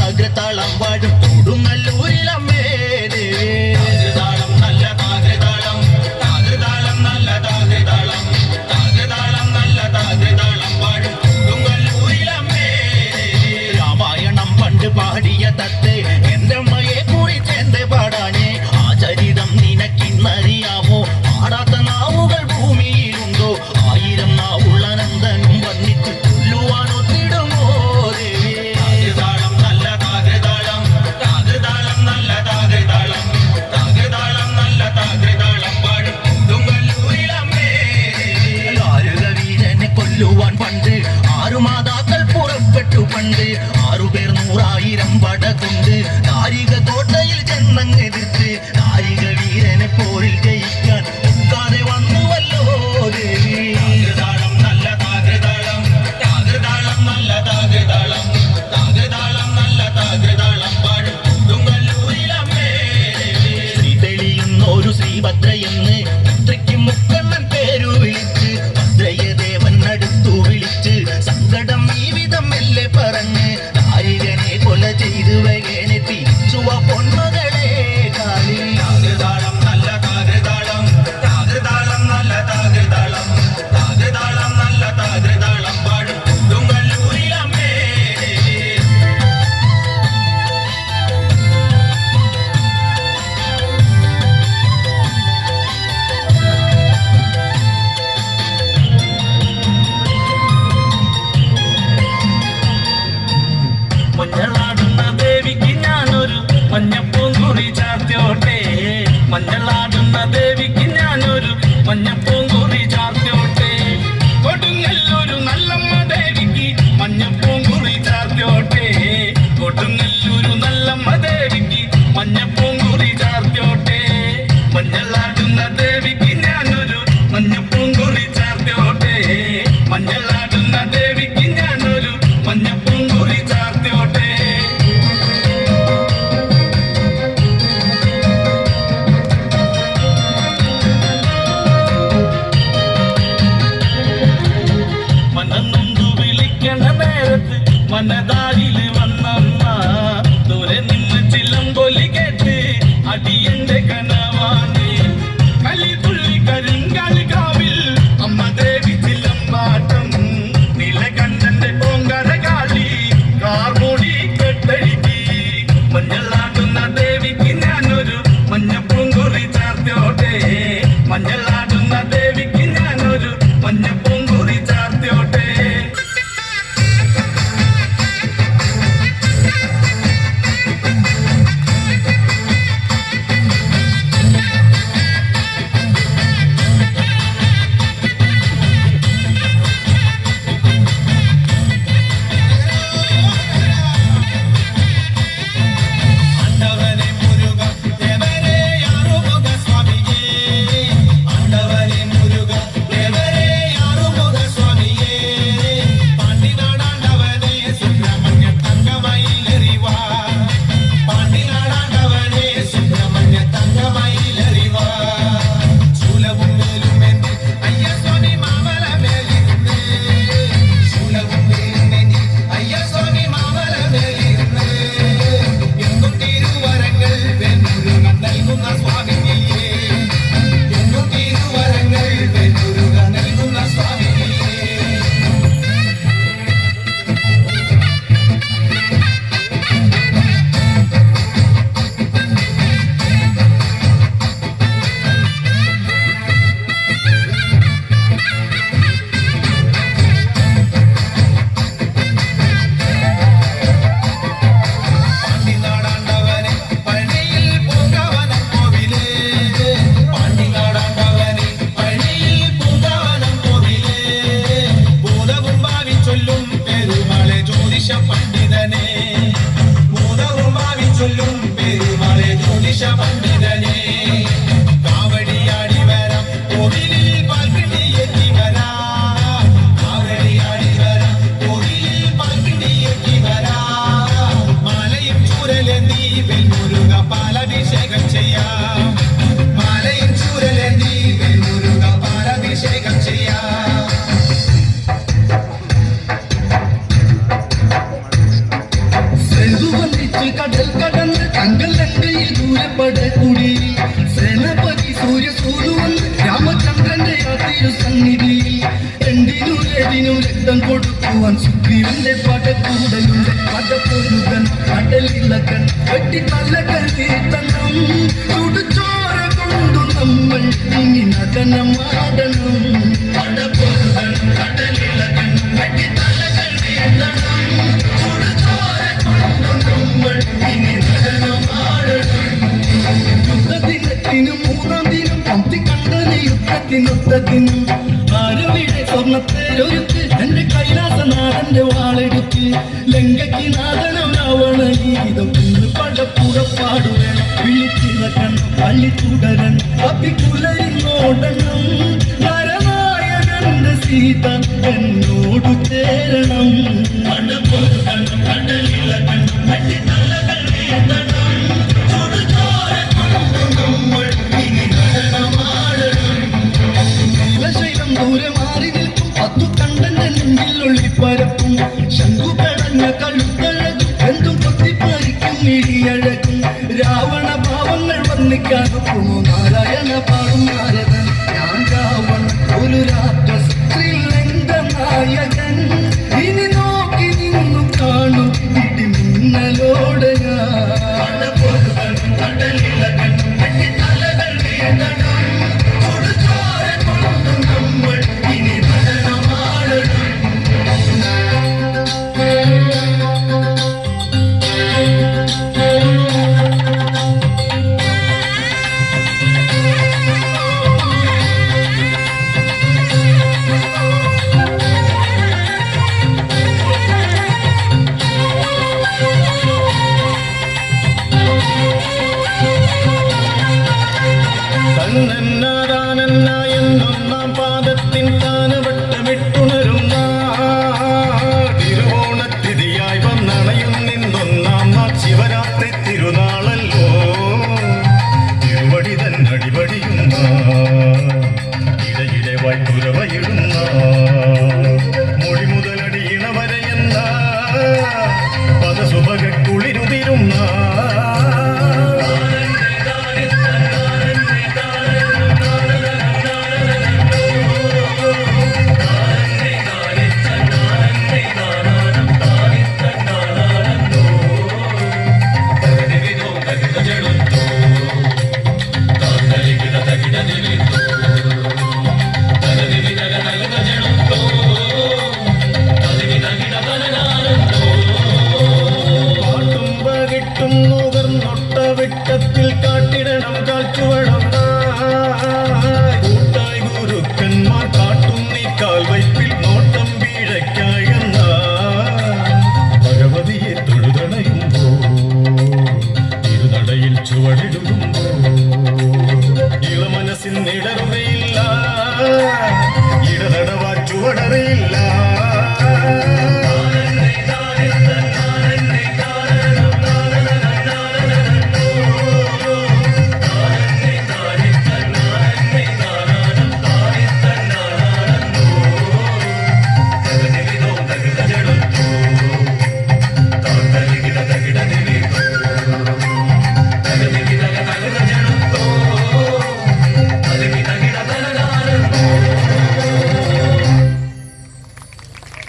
താകൃതാളം വാഴും കൊടുങ്ങല്ലൂരിലമ്മേ താകൃതാളം നല്ല താകൃതാളം താകൃതാളം നല്ല താകൃതാളം താകൃതാളം നല്ല താകൃതാളം വാഴും കൊടുങ്ങല്ലൂരിലമ്മേ രാമായണം പണ്ട് പാടിയ തത്തെ എന്റെ അമ്മയെ കുറിച്ച് എന്ത് പാടാനേ ആ ചരിതം നിനക്കിന്നറിയാമോ പാടാത്ത നാവുകൾ ഭൂമിയിലുണ്ടോ ആയിരം നാവുള്ള നന്ദനും വന്നിട്ട് കൊല്ലുവാനൊത്തിടുമോ ദേവി താകൃതാളം നല്ല താകൃതാളം താകൃതാളം നല്ല താകൃതാളം താകൃതാളം നല്ല താകൃതാളം പാടും കൊടുങ്ങല്ലൂരിലമ്മേ വീരനെ കൊല്ലുവാൻ പണ്ട് 6 മാതാക്കൾ പുറപ്പെട്ടു പണ്ട് 6 പേർ 100,000 പട കൊണ്ട് നാരിക കോട്ടയിൽ ചെന്നങ്ങെതിർത്ത് നാരിക വീരനെ പോരിൽ ജയിക്കാൻ ഒക്കാതെ വന്നുവല്ലോ ദേവി താകൃതാളം നല്ല താകൃതാളം താകൃതാളം നല്ല താകൃതാളം താകൃതാളം നല്ല താകൃതാളം പാടും കൊടുങ്ങല്ലൂരിലമ്മേ ശ്രീ തെളിയുന്നൊരു ശ്രീഭദ്രയെന്ന് ഭദ്രയ്ക്ക് മുക്കണ്ണൻ പേരു വിളിച്ച് ഭദ്രയെ ദേവൻ അടുത്തു വിളിച്ച് സങ്കടം ഈ വിധം മെല്ലെ പറഞ്ഞ് നാരികനെ കൊല ചെയ്ത് വകനെ തിരിച്ചുവ പൊന്മകളെ കാളി താകൃതാളം നല്ല താകൃതാളം താകൃതാളം നല്ല താകൃതാളം താകൃതാളം നല്ല താകൃതാളം പാടും കൊടുങ്ങല്ലൂരിലമ്മേ മഞ്ഞളാടുന്ന ദേവിക്ക് ഞാനൊരു മഞ്ഞപ്പൂങ്കുറി ചാർത്തോട്ടെ മഞ്ഞളാടുന്ന ദേവിക്ക് ഞാനൊരു മഞ്ഞപ്പൂങ്കുറി ചാർത്തോട്ടെ കൊടുങ്ങല്ലൂരു നല്ലമ്മ ദേവിക്ക് മഞ്ഞപ്പൂങ്കുറി ചാർത്തോട്ടെ കൊടുങ്ങല്ലൂരു നല്ലമ്മ ദേവിക്ക് മഞ്ഞപ്പൂങ്കുറി ചാർത്തോട്ടെ മഞ്ഞളാടുന്ന ദേവിക്ക് ഞാനൊരു മഞ്ഞപ്പൂങ്കുറി ചാർത്തോട്ടെ മഞ്ഞളാടുന്ന ദേവിക്ക് ഞാനൊരു മഞ്ഞപ്പൂങ്കുറി ചാർത്തോട്ടെ മനന്നൊന്തു വിളിക്കണ നേരത്ത് മനതാരില് വന്നമ്മ ദൂരെ നിന്ന് ചിലമ്പൊലി കേട്ട് അടിയന്റെ കനവാണ് കലിതുള്ളി കരിങ്കാലി കാവിൽ അമ്മ ദേവി ചിലമ്പാട്ടം നീലകണ്ഠന്റെ പൊങ്കര കാളി കാർമൂടി കെട്ടഴിക്കി മഞ്ഞളാടുന്ന ദേവിക്ക് ഞാനൊരു മഞ്ഞപ്പൂങ്കുറി ചാർത്തോട്ടെ മഞ്ഞളാടുന്ന ദേവിക്ക് ഞാനൊരു മഞ്ഞപ്പൂങ്കുറി ചാർത്തോട്ടെ ആണ്ടവനെ മുരുക ദേവരേ ആറുമുഖ സ്വാമിയേ ആണ്ടവനെ മുരുക ദേവരേ ആറുമുഖ സ്വാമിയേ പാണ്ടിനാടാണ്ടവനെ സുബ്രഹ്മണ്യ തങ്കമയിലെറിവാ പാണ്ടിനാടാണ്ടവനെ സുബ്രഹ്മണ്യ തങ്കമയിലെറിവാ ശൂലവും വേലുമെന്നി അയ്യസ്വാമി മാമല മേലിരുന്ന് ശൂലവും വേലുമെന്നി അയ്യസ്വാമി മാമല മേലിരുന്ന് എന്നും തിരുവരങ്ങൾ വെന്നുരുക നൽകുന്ന സ്വാമിയേ എന്നും തിരുവരങ്ങൾ വെന്നുരുക നൽകുന്ന സ്വാമിയേ പാണ്ടിനാടാണ്ടവനെ പഴനിയിൽ പൂങ്കാവനം കോവിലേ പാണ്ടിനാടാണ്ടവനെ പഴനിയിൽ പൂങ്കാവനം കോവിലേ ഭൂതവും ഭാവി ചൊല്ലും പെരുമാളെ ജ്യോതിഷ പണ്ഡിതനെ ഭൂതവും ഭാവി ചൊല്ലും പെരുമാളെ ജ്യോതിഷ പണ്ഡിതനെ കാവടിയാടി വരാം കോവിലിൽ പാൽക്കിണ്ടി എത്തി വരാം കാവടിയാടി വരാം കോവിലിൽ പാൽക്കിണ്ടി എത്തി വരാം മാലയും ചൂരലെന്നി വെൽമുരുക പാലഭിഷേകം ചെയ്യാം മാലയും ചൂരലെന്നി വെൽമുരുക പാലഭിഷേകം ചെയ്യാം Sendo കടൽ കടന്ന് തങ്കലങ്കയിൽ ദൂരപ്പട കൂടി സേനാപതി സൂര്യസൂര്യവന്ന് രാമചന്ദ്രന്റെ ആ തിരുസന്നിധിയിൽ എന്തിനും രക്തം കൊടുക്കുവാൻ സുഗ്രീവന്റെ പടക്കൂടലുണ്ട് പടപ്പൊരുകൻ കടലിളക്കൻ വെട്ടിത്തലകൾ വീഴ്ത്തണം ചുടുചോര കൊണ്ടു നമ്മൾ ഇനി നടനമാടണം പടപ്പൊരുകൻ കടലിളക്കൻ വെട്ടിത്തലകൾ വീഴ്ത്തണം ചുടുചോര കൊണ്ടു നമ്മൾ ഇനി നടനമാടണം യുദ്ധദിനത്തിനും 3-ാം ദിനം പന്തി കണ്ടത് യുദ്ധത്തിനൊത്തതിനും ആരവിടെ സ്വർണ്ണത്തേരൊരുക്ക് എന്റെ കൈലാസനാഥന്റെ വാളെടുത്ത് ലങ്കയ്ക്ക് നാഥനം രാവണ ഗീതം ഇന്ന് പടപ്പുറപ്പാടുവൻ വിളിച്ചിറക്കണം പള്ളി തുടരൻ അഭികുലരിന്നോടണം നരനായകന്റെ സീത എന്നോടു ചേരണം പടപ്പൊരുകൻ കടലിളകൻ വെട്ടിത്തലകൾ വീഴ്ത്തണം ചുടുചോര കൊണ്ടു നമ്മൾ ഇനി നടനമാടണം ശൈലം ദൂരെ മാറി നിൽക്കും 10 കണ്ടന്റെ നെഞ്ചിൽ ഒളിപ്പരപ്പും ശംഖു കടഞ്ഞ കഴുത്തഴകും എന്തും കൊത്തിപ്പറിക്കും ഇടിയഴകും രാവണ ഭാവങ്ങൾ വർണ്ണിക്കാനൊക്കുമോ നാരായണ പാടും നാരദൻ ഞാൻ രാവണ ഒരു രാക്ഷസ ശ്രീലങ്ക നായകൻ ഇനി നോക്കി നിന്നു കാണും ഇടിമിന്നലോടെ പടപ്പൊരുകൻ കടലിളകൻ വെട്ടിത്തലകൾ വീഴ്ത്തണം ചുടുചോര കൊണ്ടു നമ്മൾ ഇനി നടനമാടണം തന്നന്നാദാനന്ന എന്നൊന്നാം പാദത്തിൻ താനവട്ടമിട്ടുണരുന്ന തിരുവോണത്തിഥിയായി വന്നണയും നിന്നൊന്നാം നാൾ ശിവരാത്രി തിരുനാളല്ലോ തിരുവടി തന്നടിപടിയുന്ന ഇടയിടെ വായ്പുരവയിടുന്ന മൊഴി മുതലടിയിണ വരെയെന്ന പദസുഭകുളിരുതിരുന്ന ൊട്ട വെട്ടത്തിൽ കാട്ടിടണം കാച്ചുവണം